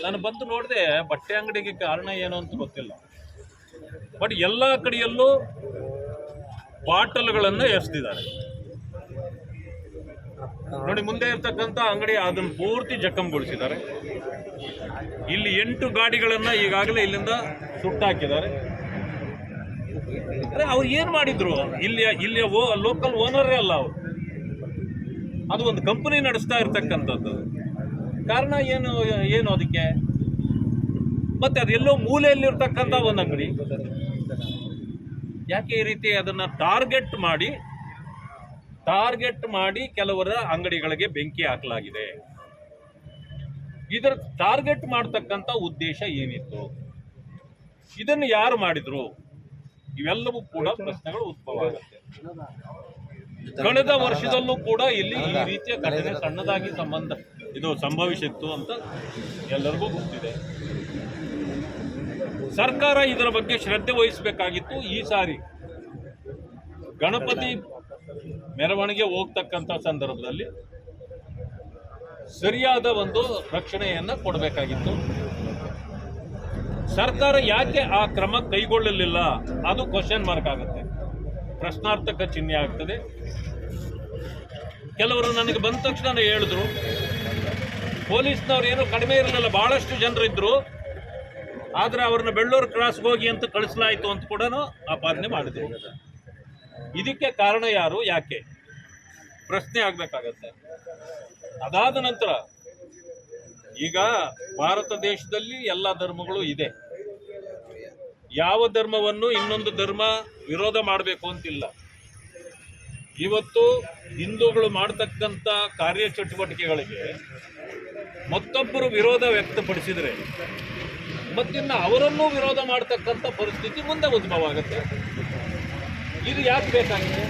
ನಾನು ಬಂದು ನೋಡಿದೆ, ಬಟ್ಟೆ ಅಂಗಡಿಗೆ ಕಾರಣ ಏನು ಅಂತ ಗೊತ್ತಿಲ್ಲ. ಬಟ್ ಎಲ್ಲ ಕಡೆಯಲ್ಲೂ ಬಾಟಲ್ಗಳನ್ನು ಎಸೆದಿದ್ದಾರೆ. ನೋಡಿ, ಮುಂದೆ ಇರ್ತಕ್ಕಂಥ ಅಂಗಡಿ ಅದನ್ನು ಪೂರ್ತಿ ಜಖಂಗೊಳಿಸಿದ್ದಾರೆ. ಇಲ್ಲಿ 8 ಗಾಡಿಗಳನ್ನು ಈಗಾಗಲೇ ಇಲ್ಲಿಂದ ಸುಟ್ಟಾಕಿದ್ದಾರೆ. ಅವ್ರು ಏನು ಮಾಡಿದ್ರು? ಇಲ್ಲಿಯ ಲೋಕಲ್ ಓನರೇ ಅಲ್ಲ ಅವರು, ಅದು ಒಂದು ಕಂಪನಿ ನಡೆಸ್ತಾ ಇರ್ತಕ್ಕಂಥದ್ದು. ಕಾರಣ ಏನು ಅದಕ್ಕೆ? ಮತ್ತೆ ಅದೆಲ್ಲೋ ಮೂಲೆಯಲ್ಲಿರ್ತಕ್ಕಂಥ ಒಂದು ಅಂಗಡಿ, ಯಾಕೆ ಈ ರೀತಿ ಅದನ್ನು ಟಾರ್ಗೆಟ್ ಮಾಡಿ ಕೆಲವರ ಅಂಗಡಿಗಳಿಗೆ ಬೆಂಕಿ ಹಾಕಲಾಗಿದೆ? ಇದರ ಟಾರ್ಗೆಟ್ ಮಾಡ್ತಕ್ಕಂಥ ಉದ್ದೇಶ ಏನಿತ್ತು? ಇದನ್ನು ಯಾರು ಮಾಡಿದ್ರು? ಇವೆಲ್ಲವೂ ಕೂಡ ಪ್ರಶ್ನೆಗಳು ಉದ್ಭವ ಆಗುತ್ತೆ. ಕಳೆದ ವರ್ಷದಲ್ಲೂ ಕೂಡ ಇಲ್ಲಿ ಈ ರೀತಿಯ ಘಟನೆ ಸಣ್ಣದಾಗಿ ಸಂಭವಿಸಿತ್ತು ಅಂತ ಎಲ್ಲರಿಗೂ ಗೊತ್ತಿದೆ. ಸರ್ಕಾರ ಇದರ ಬಗ್ಗೆ ಶ್ರದ್ಧೆ ವಹಿಸಬೇಕಾಗಿತ್ತು. ಈ ಸಾರಿ ಗಣಪತಿ ಮೆರವಣಿಗೆ ಹೋಗ್ತಕ್ಕಂಥ ಸಂದರ್ಭದಲ್ಲಿ ಸರಿಯಾದ ಒಂದು ರಕ್ಷಣೆಯನ್ನು ಕೊಡಬೇಕಾಗಿತ್ತು. ಸರ್ಕಾರ ಯಾಕೆ ಆ ಕ್ರಮ ಕೈಗೊಳ್ಳಲಿಲ್ಲ? ಅದು ಕ್ವಶನ್ ಮಾರ್ಕ್ ಆಗುತ್ತೆ, ಪ್ರಶ್ನಾರ್ಥಕ ಚಿಹ್ನೆ ಆಗ್ತದೆ. ಕೆಲವರು ನನಗೆ ಬಂದ ತಕ್ಷಣ ಹೇಳಿದ್ರು, ಪೊಲೀಸ್ನವ್ರು ಏನೋ ಕಡಿಮೆ ಇರಲಿಲ್ಲ, ಬಹಳಷ್ಟು ಜನರಿದ್ರು, ಆದರೆ ಅವ್ರನ್ನ ಬೆಳ್ಳೂರು ಕ್ರಾಸ್ಗೆ ಹೋಗಿ ಅಂತ ಕಳಿಸಲಾಯಿತು ಅಂತ ಕೂಡ ಆಪಾದನೆ ಮಾಡಿದ್ರು. ಇದಕ್ಕೆ ಕಾರಣ ಯಾರು, ಯಾಕೆ? ಪ್ರಶ್ನೆ ಆಗಬೇಕಾಗತ್ತೆ. ಅದಾದ ನಂತರ ಈಗ ಭಾರತ ದೇಶದಲ್ಲಿ ಎಲ್ಲ ಧರ್ಮಗಳು ಇದೆ. ಯಾವ ಧರ್ಮವನ್ನು ಇನ್ನೊಂದು ಧರ್ಮ ವಿರೋಧ ಮಾಡಬೇಕು ಅಂತಿಲ್ಲ. ಇವತ್ತು ಹಿಂದೂಗಳು ಮಾಡ್ತಕ್ಕಂಥ ಕಾರ್ಯಚಟುವಟಿಕೆಗಳಿಗೆ ಮತ್ತೊಬ್ಬರು ವಿರೋಧ ವ್ಯಕ್ತಪಡಿಸಿದರೆ ಮತ್ತಿನ್ನು ಅವರನ್ನೂ ವಿರೋಧ ಮಾಡ್ತಕ್ಕಂಥ ಪರಿಸ್ಥಿತಿ ಮುಂದೆ ಉದ್ಭವ ಆಗುತ್ತೆ. ಇದು ಯಾಕೆ ಬೇಕಾಗಿದೆ?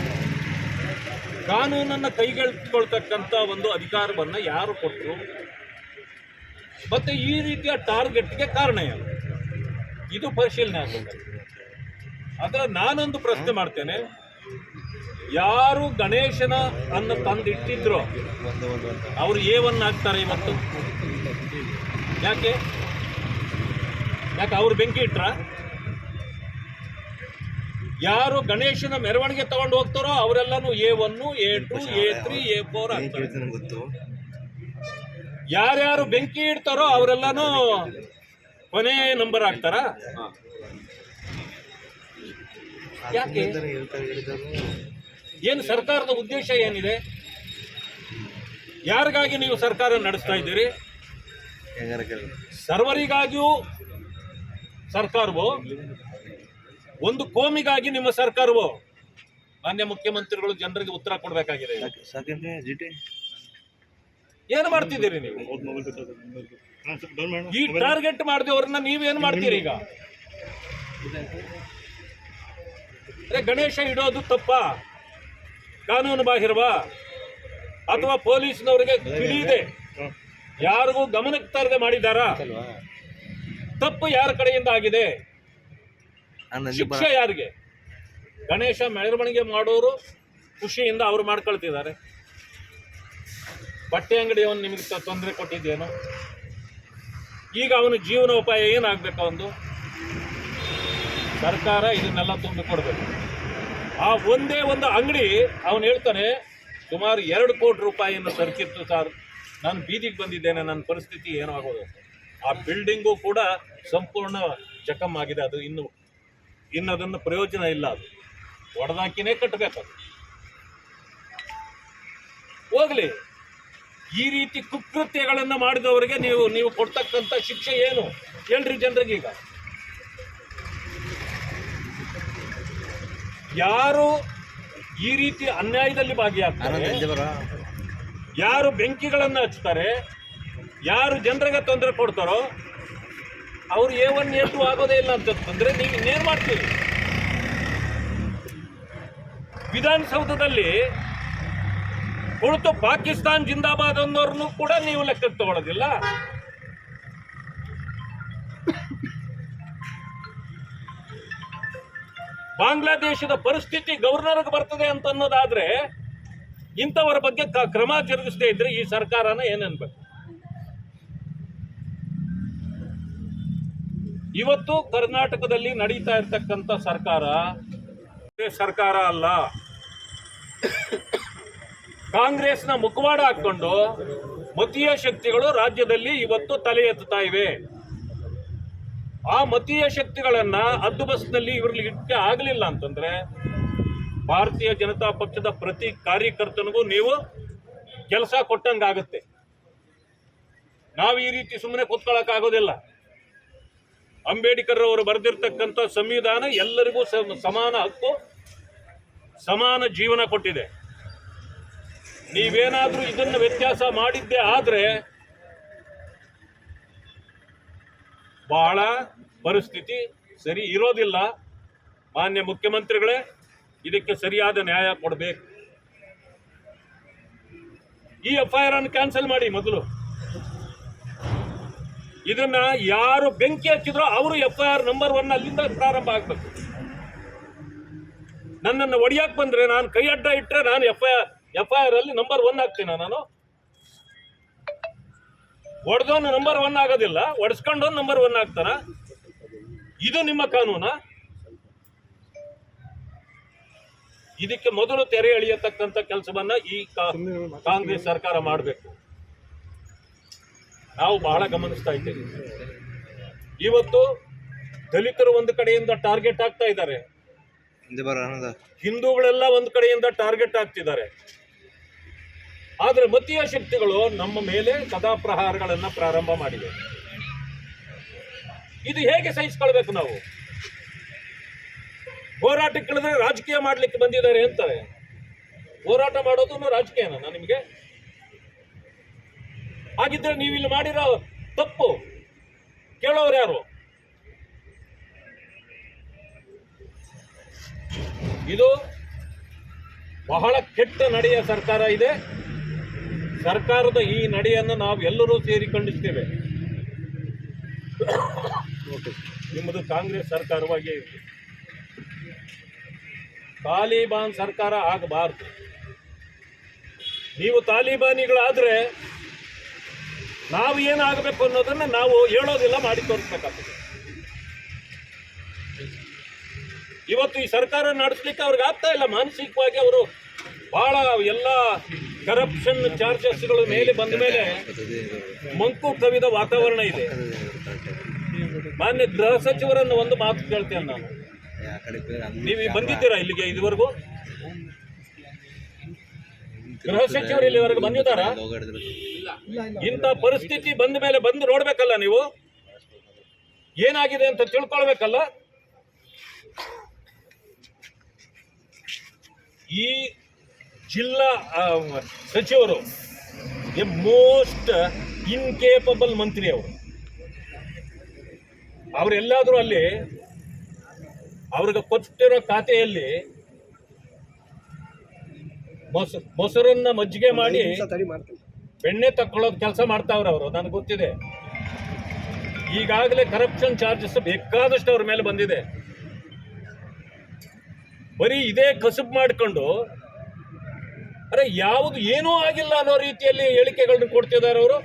ಕಾನೂನನ್ನು ಕೈಗೆತ್ತಿಕೊಳ್ತಕ್ಕಂಥ ಒಂದು ಅಧಿಕಾರವನ್ನು ಯಾರು ಕೊಟ್ಟರು? ಮತ್ತೆ ಈ ರೀತಿಯ ಟಾರ್ಗೆಟ್ಗೆ ಕಾರಣ ಏನು? ಇದು ಪರಿಶೀಲನೆ ಆಗಬೇಕು. ಆದರೆ ನಾನೊಂದು ಪ್ರಶ್ನೆ ಮಾಡ್ತೇನೆ, ಯಾರು ಗಣೇಶನ ಅನ್ನು ತಂದಿಟ್ಟಿದ್ರು ಅವರು ಏವನ್ನ ಹಾಕ್ತಾರೆ ಇವತ್ತು? ಯಾಕೆ ಅವ್ರು ಬೆಂಕಿ ಇಟ್ರ? ಯಾರು ಗಣೇಶನ ಮೆರವಣಿಗೆ ತಗೊಂಡು ಹೋಗ್ತಾರೋ ಅವರೆಲ್ಲನೂ A1, A2, A3, A4 ಆಗ್ತಾರೆ. ಯಾರ್ಯಾರು ಬೆಂಕಿ ಇಡ್ತಾರೋ ಅವರೆಲ್ಲನೂ ಕೊನೆ ನಂಬರ್ ಆಗ್ತಾರ? ಯಾಕೆ? ಏನು ಸರ್ಕಾರದ ಉದ್ದೇಶ ಏನಿದೆ? ಯಾರಿಗಾಗಿ ನೀವು ಸರ್ಕಾರ ನಡೆಸ್ತಾ ಇದ್ದೀರಿ? ಸರ್ವರಿಗಾಗಿಯೂ ಸರ್ಕಾರವೋ, ಒಂದು ಕೋಮಿಗಾಗಿ ನಿಮ್ಮ ಸರ್ಕಾರವೋ? ಮಾನ್ಯ ಮುಖ್ಯಮಂತ್ರಿಗಳು ಜನರಿಗೆ ಉತ್ತರ ಕೊಡಬೇಕಾಗಿದೆ. ಏನು ಮಾಡ್ತಿದ್ದೀರಿ ನೀವು? ಈ ಟಾರ್ಗೆಟ್ ಮಾಡಿದವ್ರನ್ನ ನೀವೇನು ಮಾಡ್ತೀರಿ ಈಗ? ಗಣೇಶ ಇಡೋದು ತಪ್ಪ, ಕಾನೂನು ಬಾಹಿರವಾ, ಅಥವಾ ಪೊಲೀಸ್ನವರಿಗೆ ತಿಳಿಯಿದೆ ಯಾರಿಗೂ ಗಮನಕ್ಕೆ ತರದೆ ಮಾಡಿದಾರಾ? ತಪ್ಪು ಯಾರ ಕಡೆಯಿಂದ ಆಗಿದೆ? ಶಿಕ್ಷೆ ಯಾರಿಗೆ? ಗಣೇಶ ಮೆರವಣಿಗೆ ಮಾಡೋರು ಖುಷಿಯಿಂದ ಅವರು ಮಾಡ್ಕೊಳ್ತಿದ್ದಾರೆ. ಬಟ್ಟೆ ಅಂಗಡಿಯವನು ನಿಮಗೆ ತೊಂದರೆ ಕೊಟ್ಟಿದ್ದೇನು? ಈಗ ಅವನ ಜೀವನೋಪಾಯ ಏನಾಗಬೇಕು? ಒಂದು ಸರ್ಕಾರ ಇದನ್ನೆಲ್ಲ ತುಂಬಿಕೊಡ್ಬೇಕು. ಆ ಒಂದೇ ಒಂದು ಅಂಗಡಿ ಅವನು ಹೇಳ್ತಾನೆ, ಸುಮಾರು 2 ಕೋಟಿ ರೂಪಾಯಿಯನ್ನು ಸರ್ಕಿತ್ತು ಸರ್, ನಾನು ಬೀದಿಗೆ ಬಂದಿದ್ದೇನೆ, ನನ್ನ ಪರಿಸ್ಥಿತಿ ಏನೋ ಆಗೋದು. ಆ ಬಿಲ್ಡಿಂಗು ಕೂಡ ಸಂಪೂರ್ಣ ಜಖಂ ಆಗಿದೆ. ಅದು ಇನ್ನು ಅದನ್ನು ಪ್ರಯೋಜನ ಇಲ್ಲ, ಅದು ಒಡೆದಾಕಿನೇ ಕಟ್ಟಬೇಕು. ಹೋಗ್ಲಿ, ಈ ರೀತಿ ಕುಕೃತ್ಯಗಳನ್ನು ಮಾಡಿದವರಿಗೆ ನೀವು ಕೊಡ್ತಕ್ಕಂಥ ಶಿಕ್ಷೆ ಏನು ಹೇಳ್ರಿ ಜನರಿಗೆ? ಈಗ ಯಾರು ಈ ರೀತಿ ಅನ್ಯಾಯದಲ್ಲಿ ಭಾಗಿಯಾಗ್ತಾರೆ, ಯಾರು ಬೆಂಕಿಗಳನ್ನು ಹಚ್ತಾರೆ, ಯಾರು ಜನರಿಗೆ ತೊಂದರೆ ಕೊಡ್ತಾರೋ ಅವ್ರು A1, A2 ಆಗೋದೇ ಇಲ್ಲ ಅಂತಂದ್ರೆ ನೀವು ಇನ್ನೇನು ಮಾಡ್ತೀರಿ? ವಿಧಾನಸೌಧದಲ್ಲಿ ಕುಳಿತು ಪಾಕಿಸ್ತಾನ್ ಜಿಂದಾಬಾದ್ ಅನ್ನೋರ್ನು ಕೂಡ ನೀವು ಲೆಕ್ಕಕ್ಕೆ ತಗೊಳ್ಳೋದಿಲ್ಲ. ಬಾಂಗ್ಲಾದೇಶದ ಪರಿಸ್ಥಿತಿ ಗವರ್ನರ್ಗೆ ಬರ್ತದೆ ಅಂತ ಅನ್ನೋದಾದ್ರೆ ಇಂಥವರ ಬಗ್ಗೆ ಕ್ರಮ ಜರುಗಿಸದೇ ಇದ್ರೆ ಈ ಸರ್ಕಾರನ ಏನನ್ಬೇಕು? ಇವತ್ತು ಕರ್ನಾಟಕದಲ್ಲಿ ನಡೀತಾ ಇರ್ತಕ್ಕಂಥ ಸರ್ಕಾರ ಅಲ್ಲ, ಕಾಂಗ್ರೆಸ್ನ ಮುಖವಾಡ ಹಾಕೊಂಡು ಮತೀಯ ಶಕ್ತಿಗಳು ರಾಜ್ಯದಲ್ಲಿ ಇವತ್ತು ತಲೆ ಎತ್ತುತ್ತಾ ಇವೆ. ಆ ಮತೀಯ ಶಕ್ತಿಗಳನ್ನ ಹದ್ದುಬಸ್ನಲ್ಲಿ ಇವ್ರಿಗೆ ಇಟ್ಟೆ ಆಗಲಿಲ್ಲ ಅಂತಂದ್ರೆ ಭಾರತೀಯ ಜನತಾ ಪಕ್ಷದ ಪ್ರತಿ ಕಾರ್ಯಕರ್ತನಿಗೂ ನೀವು ಕೆಲಸ ಕೊಟ್ಟಂಗಾಗುತ್ತೆ. ನಾವು ಈ ರೀತಿ ಸುಮ್ಮನೆ ಕೂತ್ಕೊಳ್ಳೋಕ್ಕಾಗೋದಿಲ್ಲ. ಅಂಬೇಡ್ಕರ್ ಅವರು ಬರೆದಿರ್ತಕ್ಕಂಥ ಸಂವಿಧಾನ ಎಲ್ಲರಿಗೂ ಸಮಾನ ಹಕ್ಕು, ಸಮಾನ ಜೀವನ ಕೊಟ್ಟಿದೆ. ನೀವೇನಾದ್ರೂ ಇದನ್ನು ವ್ಯತ್ಯಾಸ ಮಾಡಿದ್ದೇ ಆದ್ರೆ ಬಹಳ ಪರಿಸ್ಥಿತಿ ಸರಿ ಇರೋದಿಲ್ಲ. ಮಾನ್ಯ ಮುಖ್ಯಮಂತ್ರಿಗಳೇ, ಇದಕ್ಕೆ ಸರಿಯಾದ ನ್ಯಾಯ ಕೊಡಬೇಕು. ಈ FIR ಅನ್ನು ಕ್ಯಾನ್ಸಲ್ ಮಾಡಿ. ಮೊದಲು ಇದನ್ನ ಯಾರು ಬೆಂಕಿ ಹಚ್ಚಿದ್ರೋ ಅವರು FIR ನಂಬರ್ 1 ಅಲ್ಲಿಂದ ಪ್ರಾರಂಭ ಆಗ್ಬೇಕು. ನನ್ನನ್ನು ಒಡೆಯಕ್ಕೆ ಬಂದ್ರೆ, ನಾನು ಕೈ ಅಡ್ಡ ಇಟ್ಟರೆ ನಾನು FIR ಅಲ್ಲಿ ನಂಬರ್ 1 ಆಗ್ತೀನ? ನಾನು ಒಡೆದವನು ನಂಬರ್ 1 ಆಗೋದಿಲ್ಲ, ಒಡೆಸ್ಕೊಂಡವನು ನಂಬರ್ 1 ಆಗ್ತಾನ? ಇದು ನಿಮ್ಮ ಕಾನೂನ? ಇದಕ್ಕೆ ಮೊದಲು ತೆರೆ ಎಳೆಯತಕ್ಕಂಥ ಕೆಲಸವನ್ನ ಈ ಕಾಂಗ್ರೆಸ್ ಸರ್ಕಾರ ಮಾಡಬೇಕು. ನಾವು ಬಹಳ ಗಮನಿಸ್ತಾ ಇದ್ದೇವೆ. ಇವತ್ತು ದಲಿತರು ಒಂದು ಕಡೆಯಿಂದ ಟಾರ್ಗೆಟ್ ಆಗ್ತಾ ಇದ್ದಾರೆ, ಹಿಂದೂಗಳೆಲ್ಲ ಒಂದು ಕಡೆಯಿಂದ ಟಾರ್ಗೆಟ್ ಆಗ್ತಿದ್ದಾರೆ. ಆದರೆ ಮತೀಯ ಶಕ್ತಿಗಳು ನಮ್ಮ ಮೇಲೆ ಸದಾ ಪ್ರಹಾರಗಳನ್ನ ಪ್ರಾರಂಭ ಮಾಡಿವೆ. ಇದು ಹೇಗೆ ಸಹಿಸಿಕೊಳ್ಬೇಕು ನಾವು? ಹೋರಾಟಕ್ಕೆ ಇಳಿದ್ರೆ ರಾಜಕೀಯ ಮಾಡ್ಲಿಕ್ಕೆ ಬಂದಿದ್ದಾರೆ ಅಂತಾರೆ. ಹೋರಾಟ ಮಾಡೋದು ರಾಜಕೀಯನ ನಿಮಗೆ? ಹಾಗಿದ್ರೆ ನೀವು ಇಲ್ಲಿ ಮಾಡಿರೋ ತಪ್ಪು ಕೇಳೋರು ಯಾರು? ಇದು ಬಹಳ ಕೆಟ್ಟ ನಡೆಯ ಸರ್ಕಾರ ಇದೆ. ಸರ್ಕಾರದ ಈ ನಡೆಯನ್ನು ನಾವು ಎಲ್ಲರೂ ಸೇರಿ ಖಂಡಿಸ್ತೇವೆ. ನಿಮ್ಮದು ಕಾಂಗ್ರೆಸ್ ಸರ್ಕಾರವಾಗಿ ಇರುತ್ತೆ. ತಾಲಿಬಾನ್ ಸರ್ಕಾರ ಆಗಬಾರ್ದು. ನೀವು ತಾಲಿಬಾನಿಗಳಾದ್ರೆ ನಾವು ಏನಾಗಬೇಕು ಅನ್ನೋದನ್ನ ನಾವು ಹೇಳೋದಿಲ್ಲ, ಮಾಡಿ ತೋರಿಸ್ಬೇಕಾಗ್ತದೆ. ಇವತ್ತು ಈ ಸರ್ಕಾರ ನಡೆಸಲಿಕ್ಕೆ ಅವ್ರಿಗೆ ಆಗ್ತಾ ಇಲ್ಲ. ಮಾನಸಿಕವಾಗಿ ಅವರು ಬಹಳ ಎಲ್ಲ ಕರಪ್ಷನ್ ಚಾರ್ಜಸ್ಗಳು ಮೇಲೆ ಬಂದ ಮೇಲೆ ಮಂಕು ಕವಿದ ವಾತಾವರಣ ಇದೆ. ಮಾನ್ಯ ಗೃಹ ಸಚಿವರನ್ನು ಒಂದು ಮಾತು ಕೇಳ್ತೇನೆ ನಾನು. ನೀವು ಬಂದಿದ್ದೀರಾ ಇಲ್ಲಿಗೆ ಇದುವರೆಗೂ? ಗೃಹ ಸಚಿವರು ಇಲ್ಲಿವರೆಗೂ ಬಂದಿದ್ದಾರಾ? ಇಂಥ ಪರಿಸ್ಥಿತಿ ಬಂದ ಮೇಲೆ ಬಂದು ನೋಡ್ಬೇಕಲ್ಲ, ನೀವು ಏನಾಗಿದೆ ಅಂತ ತಿಳ್ಕೊಳ್ಬೇಕಲ್ಲ. ಈ ಜಿಲ್ಲಾ ಸಚಿವರು ಎ ಮೋಸ್ಟ್ ಇನ್ಕೇಪಬಲ್ ಮಂತ್ರಿ. ಅವರೆಲ್ಲಾದರೂ ಅಲ್ಲಿ ಅವ್ರಿಗೆ ಕೊಟ್ಟಿರೋ ಖಾತೆಯಲ್ಲಿ ಮೊಸರನ್ನ ಮಜ್ಜಿಗೆ ಮಾಡಿ ಬೆಣ್ಣೆ ತಕ್ಕೊಳ್ಳೋದು ಕೆಲಸ ಮಾಡ್ತಾವ್ರೆ ಅವರು. ನನಗೆ ಗೊತ್ತಿದೆ. ಈಗಾಗಲೇ ಕರಪ್ಷನ್ ಚಾರ್ಜಸ್ ಬೇಕಾದಷ್ಟು ಅವ್ರ ಮೇಲೆ ಬಂದಿದೆ. ಬರೀ ಇದೇ ಕಸುಬು ಮಾಡಿಕೊಂಡು ಯಾವುದು ಏನೂ ಆಗಿಲ್ಲ ಅನ್ನೋ ರೀತಿಯಲ್ಲಿ ಹೇಳಿಕೆಗಳನ್ನು ಕೊಡ್ತಿದ್ದಾರೆ ಅವರು.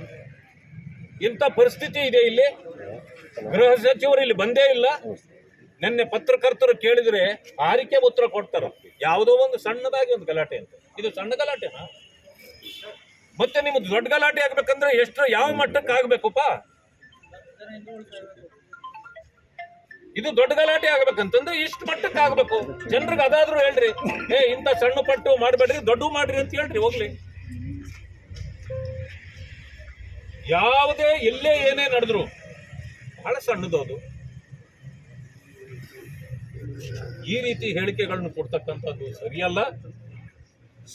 ಇಂಥ ಪರಿಸ್ಥಿತಿ ಇದೆ ಇಲ್ಲಿ. ಗೃಹ ಸಚಿವರು ಇಲ್ಲಿ ಬಂದೇ ಇಲ್ಲ. ನಿನ್ನೆ ಪತ್ರಕರ್ತರು ಕೇಳಿದ್ರೆ ಆರಿಕೆ ಉತ್ತರ ಕೊಡ್ತಾರ. ಯಾವುದೋ ಒಂದು ಸಣ್ಣದಾಗಿ ಒಂದು ಗಲಾಟೆ ಅಂತ. ಇದು ಸಣ್ಣ ಗಲಾಟೆನಾ? ಮತ್ತೆ ನಿಮ್ದು ದೊಡ್ಡ ಗಲಾಟೆ ಆಗ್ಬೇಕಂದ್ರೆ ಎಷ್ಟು ಯಾವ ಮಟ್ಟಕ್ಕೆ ಆಗ್ಬೇಕಪ್ಪ? ಇದು ದೊಡ್ಡ ಗಲಾಟೆ ಆಗ್ಬೇಕಂತಂದ್ರೆ ಇಷ್ಟು ಮಟ್ಟಕ್ಕೆ ಆಗ್ಬೇಕು. ಜನರಿಗೆ ಅದಾದ್ರೂ ಹೇಳ್ರಿ, ಇಂಥ ಸಣ್ಣ ಪಟ್ಟು ಮಾಡಬೇಡ್ರಿ, ದೊಡ್ಡ ಮಾಡ್ರಿ ಅಂತ ಹೇಳ್ರಿ. ಹೋಗ್ಲಿ, ಯಾವುದೇ ಎಲ್ಲೇ ಏನೇ ನಡೆದ್ರು ಬಹಳ ಸಣ್ಣದದು. ಈ ರೀತಿ ಹೇಳಿಕೆಗಳನ್ನು ಕೊಡ್ತಕ್ಕಂಥದ್ದು ಸರಿಯಲ್ಲ.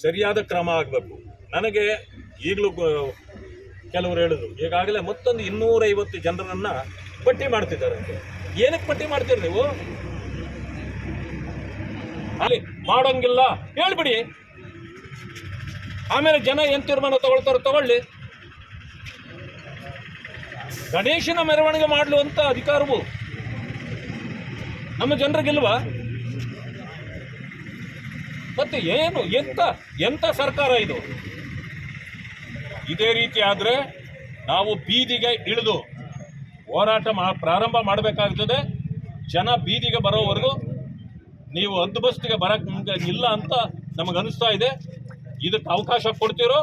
ಸರಿಯಾದ ಕ್ರಮ ಆಗಬೇಕು. ನನಗೆ ಈಗಲೂ ಕೆಲವರು ಹೇಳಿದ್ರು, ಈಗಾಗಲೇ ಮತ್ತೊಂದು 250 ಜನರನ್ನ ಪಟ್ಟಿ ಮಾಡ್ತಿದ್ದಾರೆ. ಏನಕ್ಕೆ ಪಟ್ಟಿ ಮಾಡ್ತೀರಿ ನೀವು? ಅಲ್ಲಿ ಮಾಡೋಂಗಿಲ್ಲ ಹೇಳ್ಬಿಡಿ. ಆಮೇಲೆ ಜನ ಏನ್ ತೀರ್ಮಾನ ತಗೊಳ್ತಾರೋ ತಗೊಳ್ಳಿ. ಗಣೇಶನ ಮೆರವಣಿಗೆ ಮಾಡಲುವಂತ ಅಧಿಕಾರವು ನಮ್ಮ ಜನರಿಗಿಲ್ವಾ? ಮತ್ತೆ ಏನು ಎಂತ ಸರ್ಕಾರ ಇದು? ಇದೇ ರೀತಿ ಆದ್ರೆ ನಾವು ಬೀದಿಗೆ ಇಳಿದು ಹೋರಾಟ ಪ್ರಾರಂಭ ಮಾಡಬೇಕಾಗ್ತದೆ. ಜನ ಬೀದಿಗೆ ಬರೋವರೆಗೂ ನೀವು ಹದ್ದುಬಸ್ತಿಗೆ ಬರಕ್ಕೆ ಇಲ್ಲ ಅಂತ ನಮಗನ್ನಿಸ್ತಾ ಇದೆ. ಇದಕ್ಕೆ ಅವಕಾಶ ಕೊಡ್ತಿರೋ,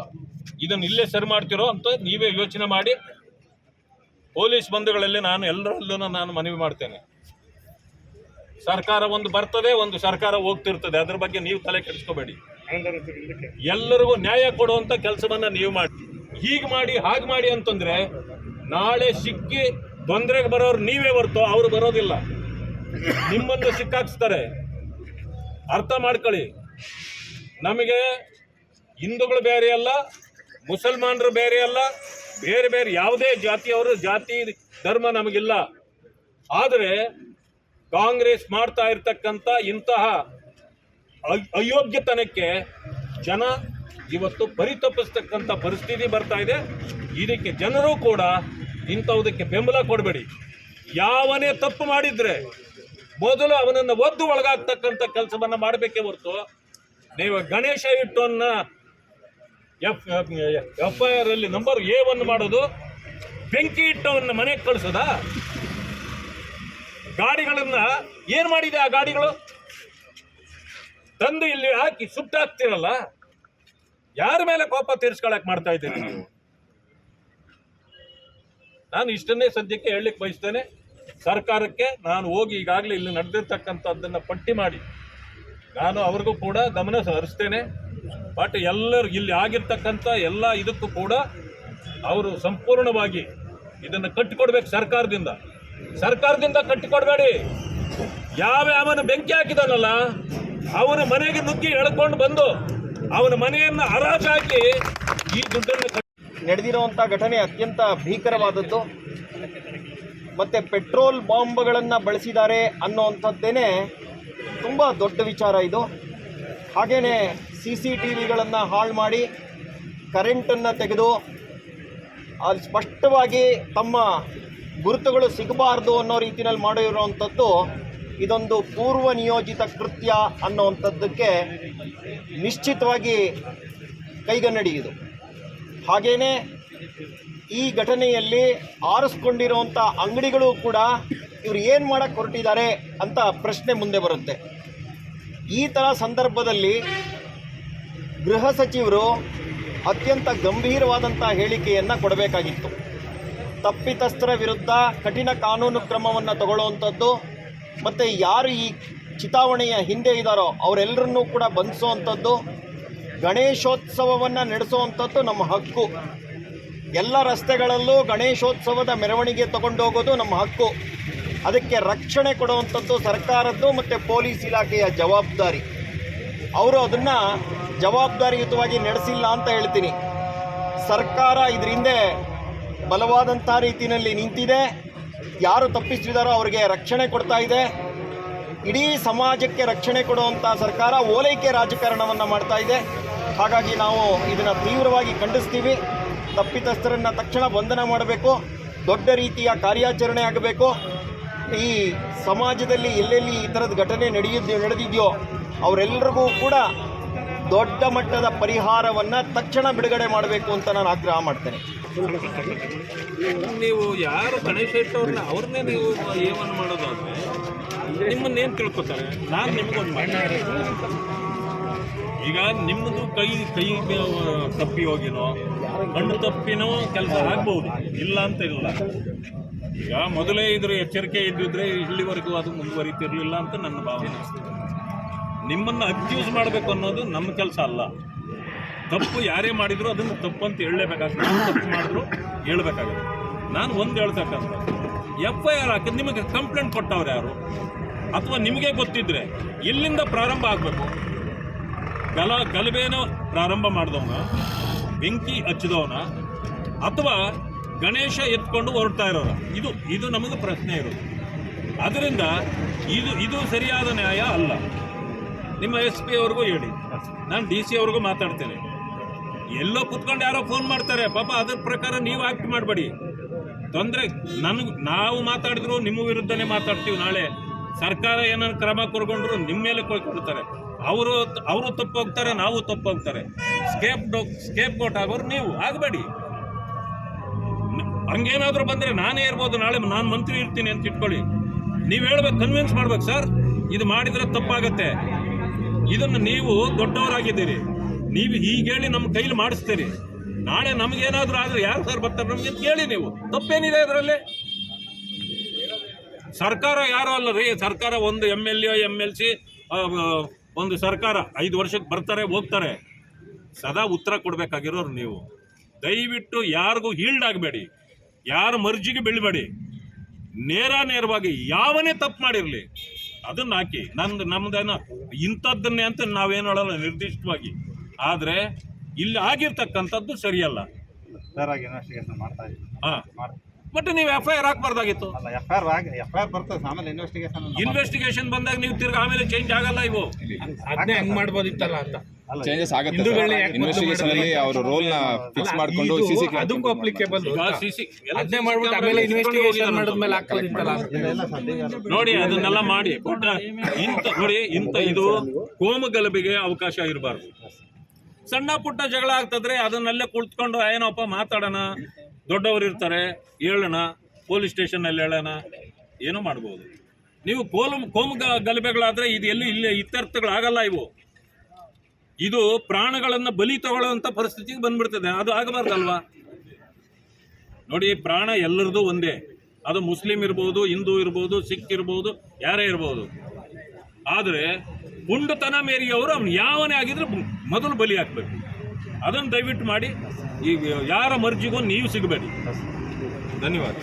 ಇದನ್ನು ಇಲ್ಲೇ ಸರಿ ಮಾಡ್ತಿರೋ ಅಂತ ನೀವೇ ಯೋಚನೆ ಮಾಡಿ. ಪೊಲೀಸ್ ಬಂಧುಗಳಲ್ಲಿ ನಾನು ಎಲ್ಲರಲ್ಲೂ ನಾನು ಮನವಿ ಮಾಡ್ತೇನೆ, ಸರ್ಕಾರ ಒಂದು ಬರ್ತದೆ, ಒಂದು ಸರ್ಕಾರ ಹೋಗ್ತಿರ್ತದೆ, ಅದ್ರ ಬಗ್ಗೆ ನೀವು ತಲೆ ಕೆಡಿಸ್ಕೋಬೇಡಿ. ಎಲ್ಲರಿಗೂ ನ್ಯಾಯ ಕೊಡುವಂಥ ಕೆಲಸವನ್ನ ನೀವು ಮಾಡಿ. ಹೀಗೆ ಮಾಡಿ ಹಾಗೆ ಮಾಡಿ ಅಂತಂದ್ರೆ ನಾಳೆ ಸಿಕ್ಕಿ ತೊಂದರೆಗೆ ಬರೋರು ನೀವೇ ಹೊರತು ಅವರು ಬರೋದಿಲ್ಲ, ನಿಮ್ಮನ್ನು ಸಿಕ್ಕಾಕ್ಸ್ತಾರೆ. ಅರ್ಥ ಮಾಡ್ಕೊಳ್ಳಿ. ನಮಗೆ ಹಿಂದೂಗಳು ಬೇರೆ ಅಲ್ಲ, ಮುಸಲ್ಮಾನರು ಬೇರೆ ಅಲ್ಲ, ಬೇರೆ ಬೇರೆ ಯಾವುದೇ ಜಾತಿಯವರು ಜಾತಿ ಧರ್ಮ ನಮಗಿಲ್ಲ. ಆದರೆ ಕಾಂಗ್ರೆಸ್ ಮಾಡ್ತಾ ಇರ್ತಕ್ಕಂಥ ಇಂತಹ ಅಯೋಗ್ಯತನಕ್ಕೆ ಜನ ಇವತ್ತು ಪರಿತಪಿಸ್ತಕ್ಕಂಥ ಪರಿಸ್ಥಿತಿ ಬರ್ತಾ ಇದೆ. ಇದಕ್ಕೆ ಜನರು ಕೂಡ ಇಂಥವುದಕ್ಕೆ ಬೆಂಬಲ ಕೊಡಬೇಡಿ. ಯಾವನೇ ತಪ್ಪು ಮಾಡಿದ್ರೆ ಮೊದಲು ಅವನನ್ನು ಒದ್ದು ಒಳಗಾಗ್ತಕ್ಕಂಥ ಕೆಲಸವನ್ನ ಮಾಡಬೇಕೇ ಹೊರತು ನೀವು ಗಣೇಶ ಇಟ್ಟವನ್ನ FIR ಅಲ್ಲಿ ನಂಬರ್ A1 ಮಾಡೋದು, ಬೆಂಕಿ ಇಟ್ಟವನ್ನ ಮನೆಗೆ ಕಳಿಸೋದ? ಗಾಡಿಗಳನ್ನ ಏನ್ ಮಾಡಿದೆ? ಆ ಗಾಡಿಗಳು ತಂದು ಇಲ್ಲಿ ಹಾಕಿ ಸುಟ್ಟಾಕ್ತಿರಲ್ಲ, ಯಾರ ಮೇಲೆ ಕೋಪ ತೀರ್ಸ್ಕೊಳಕ್ ಮಾಡ್ತಾ ಇದ್ದೀರಿ ನೀವು? ನಾನು ಇಷ್ಟನ್ನೇ ಸದ್ಯಕ್ಕೆ ಹೇಳಲಿಕ್ಕೆ ಬಯಸ್ತೇನೆ. ಸರ್ಕಾರಕ್ಕೆ ನಾನು ಹೋಗಿ ಈಗಾಗಲೇ ಇಲ್ಲಿ ನಡೆದಿರ್ತಕ್ಕಂಥದ್ದನ್ನು ಪಟ್ಟಿ ಮಾಡಿ ನಾನು ಅವ್ರಿಗೂ ಕೂಡ ಗಮನ ಹರಿಸ್ತೇನೆ. ಬಟ್ ಎಲ್ಲರೂ ಇಲ್ಲಿ ಆಗಿರ್ತಕ್ಕಂಥ ಎಲ್ಲ ಇದಕ್ಕೂ ಕೂಡ ಅವರು ಸಂಪೂರ್ಣವಾಗಿ ಇದನ್ನು ಕಟ್ಟಿಕೊಡ್ಬೇಕು. ಸರ್ಕಾರದಿಂದ ಕಟ್ಟಿಕೊಡ್ಬೇಡಿ. ಯಾವನ ಬೆಂಕಿ ಹಾಕಿದಾನಲ್ಲ ಅವನ ಮನೆಗೆ ನುಗ್ಗಿ ಎಳ್ಕೊಂಡು ಬಂದು ಅವನ ಮನೆಯನ್ನು ಹರಾಜಾಕಿ ಈ ದುಡ್ಡನ್ನು ನಡೆದಿರುವಂಥ ಘಟನೆ ಅತ್ಯಂತ ಭೀಕರವಾದದ್ದು. ಮತ್ತು ಪೆಟ್ರೋಲ್ ಬಾಂಬ್ಗಳನ್ನು ಬಳಸಿದ್ದಾರೆ ಅನ್ನೋವಂಥದ್ದೇನೆ ತುಂಬ ದೊಡ್ಡ ವಿಚಾರ ಇದು. ಹಾಗೆಯೇ CCTVಗಳನ್ನು ಹಾಳು ಮಾಡಿ ಕರೆಂಟನ್ನು ತೆಗೆದು ಅಲ್ಲಿ ಸ್ಪಷ್ಟವಾಗಿ ತಮ್ಮ ಗುರುತುಗಳು ಸಿಗಬಾರ್ದು ಅನ್ನೋ ರೀತಿಯಲ್ಲಿ ಮಾಡಿರುವಂಥದ್ದು ಇದೊಂದು ಪೂರ್ವ ನಿಯೋಜಿತ ಕೃತ್ಯ ಅನ್ನೋವಂಥದ್ದಕ್ಕೆ ನಿಶ್ಚಿತವಾಗಿ ಕೈಗನ್ನಡಿ ಇದು. ಹಾಗೆಯೇ ಈ ಘಟನೆಯಲ್ಲಿ ಆರಿಸ್ಕೊಂಡಿರುವಂಥ ಅಂಗಡಿಗಳು ಕೂಡ ಇವರು ಏನು ಮಾಡೋಕ್ಕೆ ಹೊರಟಿದ್ದಾರೆ ಅಂತ ಪ್ರಶ್ನೆ ಮುಂದೆ ಬರುತ್ತೆ. ಈ ಥರ ಸಂದರ್ಭದಲ್ಲಿ ಗೃಹ ಸಚಿವರು ಅತ್ಯಂತ ಗಂಭೀರವಾದಂಥ ಹೇಳಿಕೆಯನ್ನು ಕೊಡಬೇಕಾಗಿತ್ತು. ತಪ್ಪಿತಸ್ಥರ ವಿರುದ್ಧ ಕಠಿಣ ಕಾನೂನು ಕ್ರಮವನ್ನು ತಗೊಳ್ಳುವಂಥದ್ದು ಮತ್ತು ಯಾರು ಈ ಚಿತಾವಣೆಯ ಹಿಂದೆ ಇದ್ದಾರೋ ಅವರೆಲ್ಲರನ್ನೂ ಕೂಡ ಬಂಧಿಸುವಂಥದ್ದು, ಗಣೇಶೋತ್ಸವವನ್ನು ನಡೆಸುವಂಥದ್ದು ನಮ್ಮ ಹಕ್ಕು. ಎಲ್ಲ ರಸ್ತೆಗಳಲ್ಲೂ ಗಣೇಶೋತ್ಸವದ ಮೆರವಣಿಗೆ ತಗೊಂಡೋಗೋದು ನಮ್ಮ ಹಕ್ಕು. ಅದಕ್ಕೆ ರಕ್ಷಣೆ ಕೊಡುವಂಥದ್ದು ಸರ್ಕಾರದ್ದು ಮತ್ತು ಪೊಲೀಸ್ ಇಲಾಖೆಯ ಜವಾಬ್ದಾರಿ. ಅವರು ಅದನ್ನು ಜವಾಬ್ದಾರಿಯುತವಾಗಿ ನಡೆಸಿಲ್ಲ ಅಂತ ಹೇಳ್ತೀನಿ. ಸರ್ಕಾರ ಇದ್ರ ಹಿಂದೆ ಬಲವಾದಂಥ ರೀತಿಯಲ್ಲಿ ನಿಂತಿದೆ. ಯಾರು ತಪ್ಪಿಸಿದಾರೋ ಅವರಿಗೆ ರಕ್ಷಣೆ ಕೊಡ್ತಾ ಇದೆ. ಇಡೀ ಸಮಾಜಕ್ಕೆ ರಕ್ಷಣೆ ಕೊಡುವಂಥ ಸರ್ಕಾರ ಓಲೈಕೆ ರಾಜಕಾರಣವನ್ನು ಮಾಡ್ತಾ ಇದೆ. ಹಾಗಾಗಿ ನಾವು ಇದನ್ನು ತೀವ್ರವಾಗಿ ಖಂಡಿಸ್ತೀವಿ. ತಪ್ಪಿತಸ್ಥರನ್ನು ತಕ್ಷಣ ಬಂಧನ ಮಾಡಬೇಕು. ದೊಡ್ಡ ರೀತಿಯ ಕಾರ್ಯಾಚರಣೆ ಆಗಬೇಕು. ಈ ಸಮಾಜದಲ್ಲಿ ಎಲ್ಲೆಲ್ಲಿ ಈ ಥರದ ಘಟನೆ ನಡೆದಿದೆಯೋ ಅವರೆಲ್ಲರಿಗೂ ಕೂಡ ದೊಡ್ಡ ಮಟ್ಟದ ಪರಿಹಾರವನ್ನು ತಕ್ಷಣ ಬಿಡುಗಡೆ ಮಾಡಬೇಕು ಅಂತ ನಾನು ಆಗ್ರಹ ಮಾಡ್ತೇನೆ. ನೀವು ಯಾರು ಗಣೇಶ ಇಟ್ಟವ್ರನ್ನ ಅವ್ರನ್ನೇ ನೀವು ಏವನ್ನು ಮಾಡೋದಾದ್ರೆ ನಿಮ್ಮನ್ನೇನು ತಿಳ್ಕೊತಾರೆ? ನಾನು ನಿಮಗೊಂದು ಮಾಡಿ, ಈಗ ನಿಮ್ಮದು ಕೈ ತಪ್ಪಿ ಹೋಗಿನೋ ಕಣ್ಣು ತಪ್ಪಿನೋ ಕೆಲಸ ಆಗ್ಬೋದು, ಇಲ್ಲ ಅಂತ ಇಲ್ಲ. ಈಗ ಮೊದಲೇ ಇದ್ರ ಎಚ್ಚರಿಕೆ ಇದ್ದಿದ್ರೆ ಇಲ್ಲಿವರೆಗೂ ಅದು ಮುಂದುವರಿತಿರ್ಲಿಲ್ಲ ಅಂತ ನನ್ನ ಭಾವನೆ. ನಿಮ್ಮನ್ನು ಅಕ್ಯೂಸ್ ಮಾಡಬೇಕು ಅನ್ನೋದು ನಮ್ಮ ಕೆಲಸ ಅಲ್ಲ. ತಪ್ಪು ಯಾರೇ ಮಾಡಿದ್ರು ಅದನ್ನು ತಪ್ಪು ಅಂತ ಹೇಳಲೇಬೇಕಾಗ್ತದೆ. ತಪ್ಪು ಮಾಡಿದ್ರು ಹೇಳಬೇಕಾಗುತ್ತೆ. ನಾನು ಒಂದು ಹೇಳ್ತಕ್ಕಂಥ FIR ಹಾಕಿದ್ದು ನಿಮಗೆ ಕಂಪ್ಲೇಂಟ್ ಕೊಟ್ಟವ್ರು ಯಾರು? ಅಥವಾ ನಿಮಗೆ ಗೊತ್ತಿದ್ರೆ ಎಲ್ಲಿಂದ ಪ್ರಾರಂಭ ಆಗಬೇಕು? ಗಲಭೆನೋ ಪ್ರಾರಂಭ ಮಾಡಿದವನ, ಬೆಂಕಿ ಹಚ್ಚಿದವನ, ಅಥವಾ ಗಣೇಶ ಎತ್ಕೊಂಡು ಹೊರಡ್ತಾ ಇರೋರ? ಇದು ನಮಗೆ ಪ್ರಶ್ನೆ ಇರೋದು. ಅದರಿಂದ ಇದು ಸರಿಯಾದ ನ್ಯಾಯ ಅಲ್ಲ. ನಿಮ್ಮ SP ಅವ್ರಿಗೂ ಹೇಳಿ, ನಾನು DC ಅವ್ರಿಗೂ ಮಾತಾಡ್ತೇನೆ. ಎಲ್ಲೋ ಕುತ್ಕೊಂಡು ಯಾರೋ ಫೋನ್ ಮಾಡ್ತಾರೆ ಪಾಪ, ಅದ್ರ ಪ್ರಕಾರ ನೀವು ಆಕ್ಟ್ ಮಾಡಬೇಡಿ. ತೊಂದರೆ ನಾವು ಮಾತಾಡಿದ್ರು ನಿಮ್ಮ ವಿರುದ್ಧನೇ ಮಾತಾಡ್ತೀವಿ. ನಾಳೆ ಸರ್ಕಾರ ಏನಾದ್ರು ಕ್ರಮ ಕೈಗೊಂಡ್ರು ನಿಮ್ಮ ಮೇಲೆ ಕೊಡ್ತಾರೆ. ಅವರು ತಪ್ಪು ಹೋಗ್ತಾರೆ, ನಾವು ತಪ್ಪು ಹೋಗ್ತಾರೆ. ಸ್ಕೇಪ್ ಗೋಟ್ ಆಗೋರು ನೀವು ಆಗಬೇಡಿ. ಹಂಗೇನಾದ್ರೂ ಬಂದರೆ ನಾನೇ ಇರ್ಬೋದು, ನಾಳೆ ನಾನು ಮಂತ್ರಿ ಇರ್ತೀನಿ ಅಂತ ಇಟ್ಕೊಳ್ಳಿ. ನೀವು ಹೇಳ್ಬೇಕು, ಕನ್ವಿನ್ಸ್ ಮಾಡ್ಬೇಕು, ಸರ್ ಇದು ಮಾಡಿದ್ರೆ ತಪ್ಪಾಗತ್ತೆ, ಇದನ್ನು ನೀವು ದೊಡ್ಡವರಾಗಿದ್ದೀರಿ, ನೀವು ಹೀಗೆ ಹೇಳಿ ನಮ್ಮ ಕೈಲಿ ಮಾಡಿಸ್ತೀರಿ, ನಾಳೆ ನಮಗೇನಾದ್ರೂ ಆದರೆ ಯಾರು ಸರ್ ಬರ್ತಾರೆ ನಮಗೆ ಅಂತ ಹೇಳಿ. ನೀವು ತಪ್ಪೇನಿದೆ ಅದರಲ್ಲಿ? ಸರ್ಕಾರ ಯಾರು ಅಲ್ಲ ರೀ, ಸರ್ಕಾರ ಒಂದು MLA MLC ಒಂದು ಸರ್ಕಾರ 5 ವರ್ಷಕ್ಕೆ ಬರ್ತಾರೆ ಹೋಗ್ತಾರೆ, ಸದಾ ಉತ್ತರ ಕೊಡಬೇಕಾಗಿರೋರು ನೀವು. ದಯವಿಟ್ಟು ಯಾರಿಗೂ ಹೀಲ್ಡ್ ಆಗಬೇಡಿ, ಯಾರ ಮರ್ಜಿಗೆ ಬೀಳಬೇಡಿ, ನೇರವಾಗಿ ಯಾವನೇ ತಪ್ಪು ಮಾಡಿರಲಿ ಅದನ್ನು ಹಾಕಿ. ನಮ್ದೇನೋ ಇಂಥದ್ದನ್ನೇ ಅಂತ ನಾವೇನು ಹೇಳಲ್ಲ ನಿರ್ದಿಷ್ಟವಾಗಿ, ಆದರೆ ಇಲ್ಲಿ ಆಗಿರ್ತಕ್ಕಂಥದ್ದು ಸರಿಯಲ್ಲ. ಹಾಂ, ಬಟ್ ನೀವು FIR ಹಾಕ್ಬಾರ್ದಾಗಿತ್ತು. ಇನ್ವೆಸ್ಟಿಗೇಷನ್ ಬಂದಾಗ ನೀವು ತಿರ್ಗಿ ಆಮೇಲೆ ಚೇಂಜ್ ಆಗಲ್ಲ. ಇವು ಅದನ್ನೇ ಹೆಂಗ್ ಮಾಡ್ಬೋದಿತ್ತಲ್ಲ ಅಂತ ಚೇಂಜಸ್ ಆಗುತ್ತೆ. ಇನ್ವೆಸ್ಟಿಗೇಷನ್ ಅಲ್ಲಿ ಅವರು ರೋಲ್ ನ ಫಿಕ್ಸ್ ಮಾಡಿಕೊಂಡು ಅದಕ್ಕೂ ಅಪ್ಲಿಕೇಬಲ್ CC ಅದನ್ನೇ ಮಾಡ್ಬಿಟ್ಟು ಆಮೇಲೆ ಇನ್ವೆಸ್ಟಿಗೇಷನ್ ಮಾಡಿದ್ಮೇಲೆ ಹಾಕೋದಿತ್ತಲ್ಲ. ನೋಡಿ ಅದನ್ನೆಲ್ಲ ಮಾಡಿ ನೋಡಿ. ಇದು ಕೋಮು ಗಲಭೆಗೆ ಅವಕಾಶ ಇರಬಾರ್ದು. ಸಣ್ಣ ಪುಟ್ಟ ಜಗಳ ಆಗ್ತದ್ರೆ ಅದನ್ನಲ್ಲೇ ಕುಳಿತುಕೊಂಡು ಏನೋಪ್ಪ ಮಾತಾಡೋಣ, ದೊಡ್ಡವರು ಇರ್ತಾರೆ ಹೇಳೋಣ, ಪೊಲೀಸ್ ಸ್ಟೇಷನ್ನಲ್ಲಿ ಹೇಳೋಣ, ಏನೋ ಮಾಡ್ಬೋದು. ನೀವು ಕೋಮು ಗಲಭೆಗಳಾದರೆ ಇದು ಎಲ್ಲೂ ಇಲ್ಲೇ ಇತ್ಯರ್ಥಗಳಾಗಲ್ಲ. ಇದು ಪ್ರಾಣಗಳನ್ನು ಬಲಿ ತಗೊಳ್ಳುವಂಥ ಪರಿಸ್ಥಿತಿಗೆ ಬಂದ್ಬಿಡ್ತದೆ. ಅದು ಆಗಬಾರ್ದಲ್ವಾ? ನೋಡಿ, ಪ್ರಾಣ ಎಲ್ಲರದು ಒಂದೇ, ಅದು ಮುಸ್ಲಿಂ ಇರ್ಬೋದು, ಹಿಂದೂ ಇರ್ಬೋದು, ಸಿಖ್ ಇರ್ಬೋದು, ಯಾರೇ ಇರ್ಬೋದು. ಆದರೆ ಪುಂಡತನ ಮೇರಿಯವರು ಅವ್ನು ಯಾವನೇ ಆಗಿದ್ರೆ ಮೊದಲು ಬಲಿ ಹಾಕಬೇಕು. ಅದನ್ನು ದಯವಿಟ್ಟು ಮಾಡಿ. ಈಗ ಯಾರ ಮರ್ಜಿಗೂ ನೀವು ಸಿಗಬೇಡಿ. ಧನ್ಯವಾದ.